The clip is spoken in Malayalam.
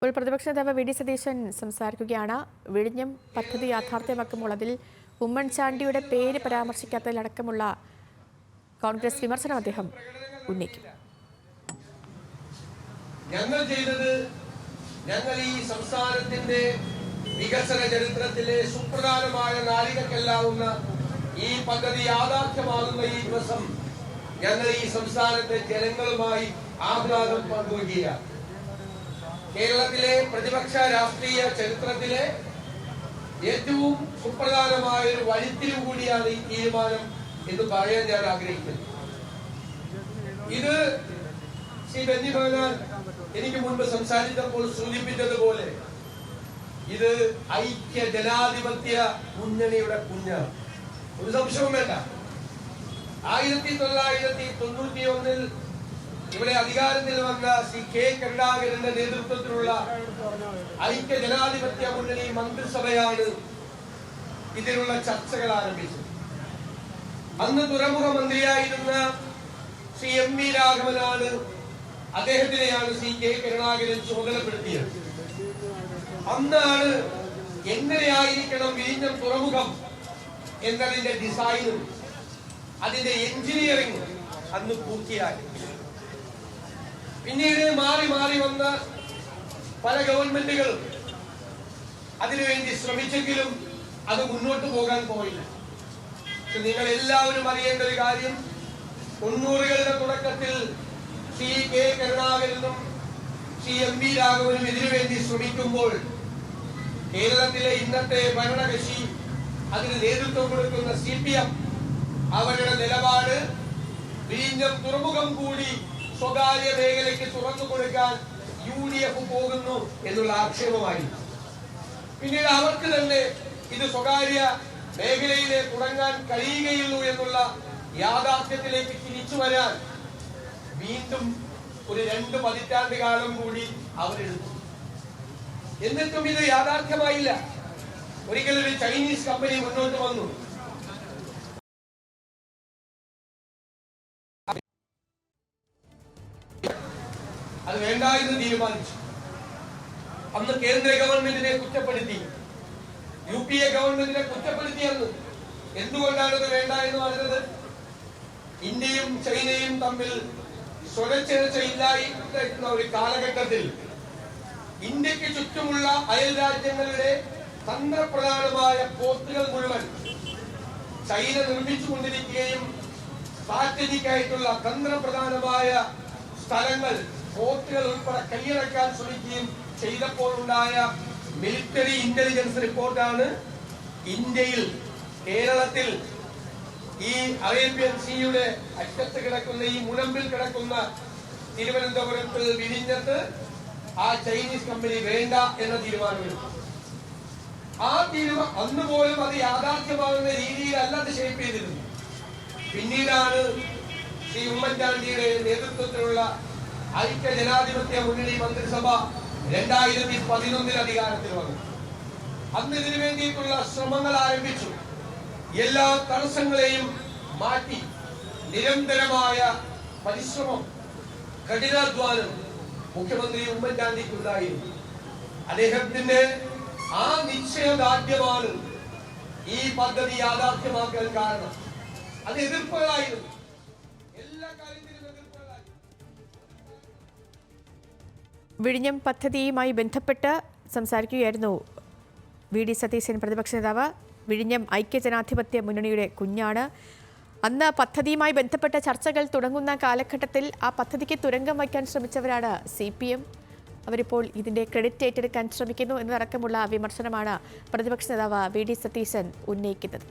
ഇപ്പോൾ പ്രതിപക്ഷ നേതാവ് വി ഡി സതീശൻ സംസാരിക്കുകയാണ്. വിഴിഞ്ഞം പദ്ധതി യാഥാർത്ഥ്യമാക്കുമ്പോൾ അതിൽ ഉമ്മൻചാണ്ടിയുടെ പേര് പരാമർശിക്കാത്തതിലടക്കമുള്ള കോൺഗ്രസ് വിമർശനം അദ്ദേഹം ഉന്നയിക്കും. ഞങ്ങൾ ഈ സംസ്ഥാനത്തിന്റെ വികസന ചരിത്രത്തിലെ സുപ്രധാനമായ നാഴികക്കല്ലാവുന്ന ഈ പദ്ധതി യാഥാർത്ഥ്യമാകുന്ന ഈ ദിവസം ഞങ്ങൾ ഈ സംസ്ഥാനത്തെ ജനങ്ങളുമായി ആഹ്ലാദം പങ്കുവയ്ക്കുകയാണ്. കേരളത്തിലെ പ്രതിപക്ഷ രാഷ്ട്രീയ ചരിത്രത്തിലെ ഏറ്റവും സുപ്രധാനമായ ഒരു വഴിത്തിരിവ് കൂടിയാണ് ഈ തീരുമാനം എന്ന് പറയാൻ ഞാൻ ആഗ്രഹിക്കുന്നു. ഇത് ശ്രീ ബെന്നി ബെഹനാൻ എനിക്ക് മുൻപ് സംസാരിച്ചപ്പോൾ സൂചിപ്പിച്ചതുപോലെ ഇത് ഐക്യ ജനാധിപത്യ മുന്നണിയുടെ കുഞ്ഞാണ്. ഒരു സംശയവും വേണ്ട. 1991 ഇവിടെ അധികാരത്തിൽ വന്ന ശ്രീ കെ കരുണാകരന്റെ നേതൃത്വത്തിലുള്ള ഐക്യ ജനാധിപത്യ മുന്നണി മന്ത്രിസഭയാണ് ഇതിനുള്ള ചർച്ചകൾ ആരംഭിച്ചത്. അന്ന് തുറമുഖ മന്ത്രിയായിരുന്ന ശ്രീ എം വി രാഘവനാണ്, അദ്ദേഹത്തിനെയാണ് ശ്രീ കെ കരുണാകരൻ ചുമതലപ്പെടുത്തിയത്. അന്നാണ് എങ്ങനെയായിരിക്കണം വിഴിഞ്ഞം തുറമുഖം എന്നതിന്റെ ഡിസൈനും അതിന്റെ എഞ്ചിനീയറിംഗും അന്ന് പൂർത്തിയാക്കി. പിന്നീട് മാറി മാറി വന്ന പല ഗവൺമെന്റുകളും അതിനുവേണ്ടി ശ്രമിച്ചെങ്കിലും അത് മുന്നോട്ട് പോകാൻ പോയില്ല. നിങ്ങൾ എല്ലാവരും അറിയേണ്ട ഒരു കാര്യം, 90കളുടെ തുടക്കത്തിൽ ശ്രീ കെ കരുണാകരനും ശ്രീ എം വി രാഘവനും ഇതിനുവേണ്ടി ശ്രമിക്കുമ്പോൾ കേരളത്തിലെ ഇന്നത്തെ ഭരണകക്ഷി, അതിന് നേതൃത്വം കൊടുക്കുന്ന CPM, അവരുടെ നിലപാട് വിഴിഞ്ഞം തുറമുഖം കൂടി സ്വകാര്യ മേഖലയ്ക്ക് തുറന്നു കൊടുക്കാൻ UDF പോകുന്നു എന്നുള്ള ആക്ഷേപമായിരുന്നു. പിന്നീട് അവർക്ക് തന്നെ ഇത് സ്വകാര്യ മേഖലയിലെ തുടങ്ങാൻ കഴിയുകയുള്ളൂ എന്നുള്ള യാഥാർത്ഥ്യത്തിലേക്ക് തിരിച്ചു വരാൻ വീണ്ടും ഒരു 2 പതിറ്റാണ്ട് കാലം കൂടി അവരെടുത്തു. എന്നിട്ടും ഇത് യാഥാർത്ഥ്യമായില്ല. ഒരിക്കലൊരു ചൈനീസ് കമ്പനി മുന്നോട്ട് വന്നു. അത് വേണ്ട എന്ന് തീരുമാനിച്ചു. അന്ന് കേന്ദ്ര ഗവൺമെന്റിനെ കുറ്റപ്പെടുത്തി, UPA ഗവൺമെന്റിനെ കുറ്റപ്പെടുത്തിയെന്ന്. എന്തുകൊണ്ടാണ് ഇത് വേണ്ട എന്ന് പറഞ്ഞത്? ഇന്ത്യയും ചൈനയും തമ്മിൽ സ്വരച്ചേർച്ചയില്ലായിരുന്ന ഒരു കാലഘട്ടത്തിൽ ഇന്ത്യക്ക് ചുറ്റുമുള്ള അയൽ രാജ്യങ്ങളുടെ തന്ത്രപ്രധാനമായ പോർട്ടുകൾ മുഴുവൻ ചൈന നിർമ്മിച്ചുകൊണ്ടിരിക്കുകയും സ്ട്രാറ്റജിക് ആയിട്ടുള്ള തന്ത്രപ്രധാനമായ സ്ഥലങ്ങൾ, പോർട്ടുകൾ ഉൾപ്പെടെ കൈയടക്കാൻ ശ്രമിക്കുകയും ചെയ്തപ്പോഴുണ്ടായ മിലിറ്ററി ഇന്റലിജൻസ് റിപ്പോർട്ടാണ് ഇന്ത്യയിൽ, കേരളത്തിൽ, ഈ അറേബ്യൻ സീയുടെ അറ്റത്ത് കിടക്കുന്ന, ഈ മുനമ്പിൽ കിടക്കുന്ന തിരുവനന്തപുരത്ത് വിഴിഞ്ഞത്ത് ആ ചൈനീസ് കമ്പനി വേണ്ട എന്ന തീരുമാനമെടുത്തു. ആ തീരുമാനം അന്ന് പോലും അത് യാഥാർത്ഥ്യമാകുന്ന രീതിയിലല്ല അത് ഷേപ്പ് ചെയ്തിരുന്നു. പിന്നീടാണ് ശ്രീ ഉമ്മൻചാണ്ടിയുടെ നേതൃത്വത്തിലുള്ള ഐക്യ ജനാധിപത്യ മുന്നണി മന്ത്രിസഭ 2011 അധികാരത്തിൽ വന്നു. അന്ന് ഇതിനു വേണ്ടിയിട്ടുള്ള ശ്രമങ്ങൾ ആരംഭിച്ചു. എല്ലാ തടസ്സങ്ങളെയും മാറ്റി നിരന്തരമായ പരിശ്രമം, കഠിനാധ്വാനം മുഖ്യമന്ത്രി ഉമ്മൻചാണ്ടിക്കുണ്ടായിരുന്നു. അദ്ദേഹത്തിന്റെ ആ നിശ്ചയദാർഢ്യമാണ് ഈ പദ്ധതി യാഥാർത്ഥ്യമാക്കാൻ കാരണം. അത് എതിർപ്പുകളായിരുന്നു, എല്ലാ കാര്യത്തിലും എതിർപ്പുകളായിരുന്നു. വിഴിഞ്ഞം പദ്ധതിയുമായി ബന്ധപ്പെട്ട് സംസാരിക്കുകയായിരുന്നു വി ഡി സതീശൻ, പ്രതിപക്ഷ നേതാവ്. വിഴിഞ്ഞം ഐക്യജനാധിപത്യ മുന്നണിയുടെ കുഞ്ഞാണ്. അന്ന് പദ്ധതിയുമായി ബന്ധപ്പെട്ട ചർച്ചകൾ തുടങ്ങുന്ന കാലഘട്ടത്തിൽ ആ പദ്ധതിക്ക് തുരങ്കം വയ്ക്കാൻ ശ്രമിച്ചവരാണ് CPM. അവരിപ്പോൾ ഇതിന്റെ ക്രെഡിറ്റ് ഏറ്റെടുക്കാൻ ശ്രമിക്കുന്നു എന്നതടക്കമുള്ള വിമർശനമാണ് പ്രതിപക്ഷ നേതാവ് വി ഡി സതീശൻ ഉന്നയിക്കുന്നത്.